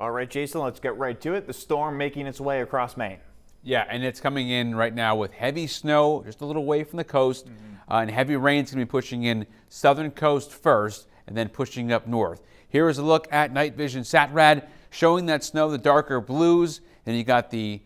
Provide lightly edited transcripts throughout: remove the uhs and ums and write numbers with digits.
All right, Jason, let's get right to it. The storm making its way across Maine. Yeah, and it's coming in right now with heavy snow just a little away from the coast, and heavy rain is going to be pushing in southern coast first and then pushing up north. Here is a look at night vision SatRad showing that snow, the darker blues, and you got the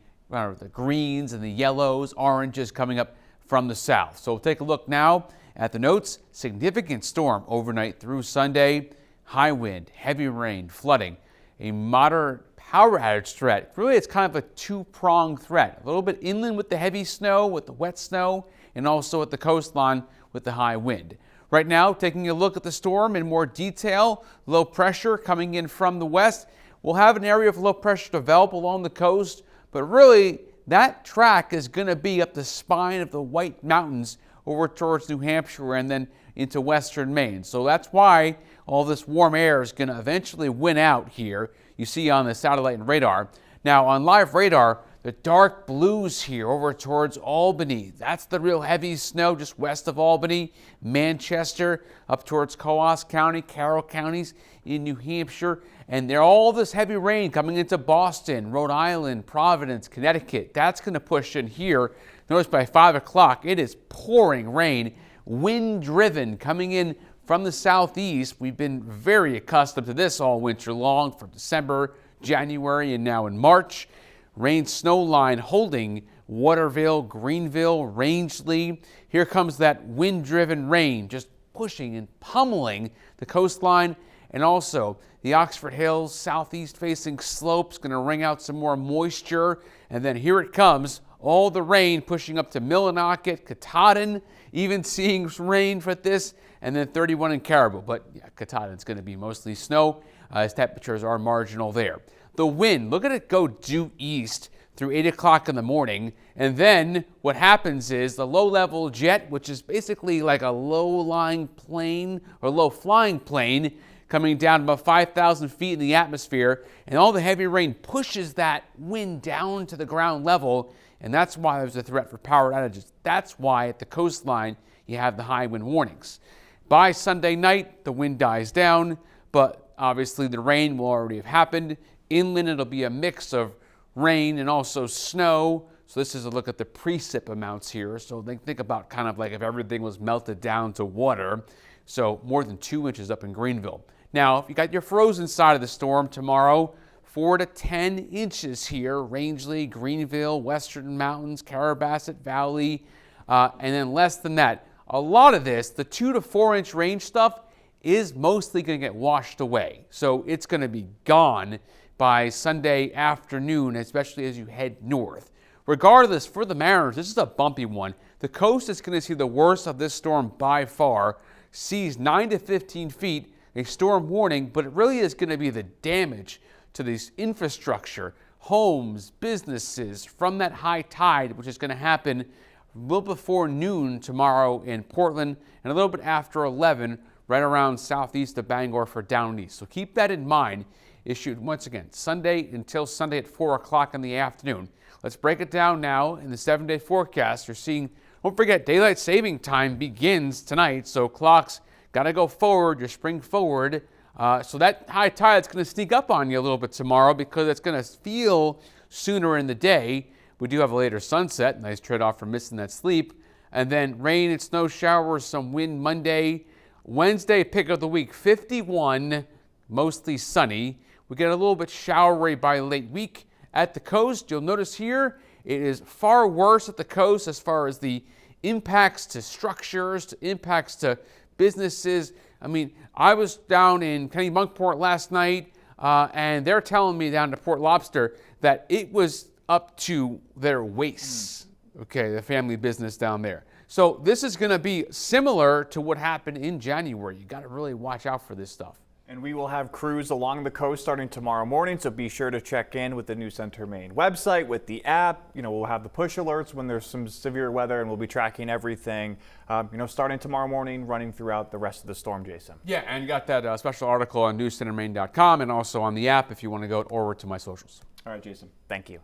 greens and the yellows, oranges coming up from the south. So we'll take a look now at the notes. Significant storm overnight through Sunday. High wind, heavy rain, flooding, a moderate power outage threat. Really, it's kind of a two-pronged threat. A little bit inland with the heavy snow, with the wet snow, and also at the coastline with the high wind. Right now, taking a look at the storm in more detail, low pressure coming in from the west. We'll have an area of low pressure develop along the coast, but really that track is going to be up the spine of the White Mountains over towards New Hampshire and then into western Maine. So that's why all this warm air is going to eventually win out here. You see on the satellite and radar. Now on live radar, the dark blues here over towards Albany. That's the real heavy snow just west of Albany, Manchester, up towards Coos County, Carroll counties in New Hampshire. And there all this heavy rain coming into Boston, Rhode Island, Providence, Connecticut. That's going to push in here. Notice by 5 o'clock, it is pouring rain, wind driven coming in from the southeast. We've been very accustomed to this all winter long from December, January, and now in March. Rain snow line holding Waterville, Greenville, Rangeley. Here comes that wind-driven rain just pushing and pummeling the coastline, and also the Oxford Hills southeast-facing slopes going to wring out some more moisture. And then here it comes, all the rain pushing up to Millinocket, Katahdin, even seeing rain for this, and then 31 in Caribou. But yeah, Katahdin's going to be mostly snow as temperatures are marginal there. The wind, look at it go due east through 8 o'clock in the morning. And then what happens is the low-level jet, which is basically like a low-lying plane or low-flying plane, coming down about 5,000 feet in the atmosphere. And all the heavy rain pushes that wind down to the ground level. And that's why there's a threat for power outages. That's why at the coastline you have the high wind warnings. By Sunday night, the wind dies down, but obviously the rain will already have happened. Inland, it'll be a mix of rain and also snow. So this is a look at the precip amounts here. So think about kind of like if everything was melted down to water. So more than 2 inches up in Greenville. Now, if you got your frozen side of the storm tomorrow, 4 to 10 inches here, Rangeley, Greenville, Western Mountains, Carrabassett Valley, and then less than that. A lot of this, the 2 to 4 inch range stuff, is mostly going to get washed away. So it's going to be gone by Sunday afternoon, especially as you head north. Regardless, for the Mariners, this is a bumpy one. The coast is going to see the worst of this storm by far. Seas 9 to 15 feet, a storm warning, but it really is going to be the damage to this infrastructure, homes, businesses from that high tide, which is going to happen a little before noon tomorrow in Portland and a little bit after 11 right around southeast of Bangor for down east. So keep that in mind. Issued once again Sunday until Sunday at 4 o'clock in the afternoon. Let's break it down now in the 7-day forecast. You're seeing, don't forget, daylight saving time begins tonight, so clocks got to go forward, your spring forward. So that high tide is going to sneak up on you a little bit tomorrow because it's going to feel sooner in the day. We do have a later sunset, nice trade-off for missing that sleep. And then rain and snow showers, some wind Monday. Wednesday, pick of the week, 51, mostly sunny. We get a little bit showery by late week at the coast. You'll notice here it is far worse at the coast as far as the impacts to structures, to impacts to businesses. I mean, I was down in Kennebunkport last night, and they're telling me down to Port Lobster that it was up to their waists, okay, the family business down there. So this is going to be similar to what happened in January. You got to really watch out for this stuff. And we will have crews along the coast starting tomorrow morning, so be sure to check in with the News Center Maine website, with the app. We'll have the push alerts when there's some severe weather, and we'll be tracking everything, starting tomorrow morning, running throughout the rest of the storm, Jason. Yeah, and you got that special article on newscentermaine.com and also on the app if you want to go over to my socials. All right, Jason. Thank you.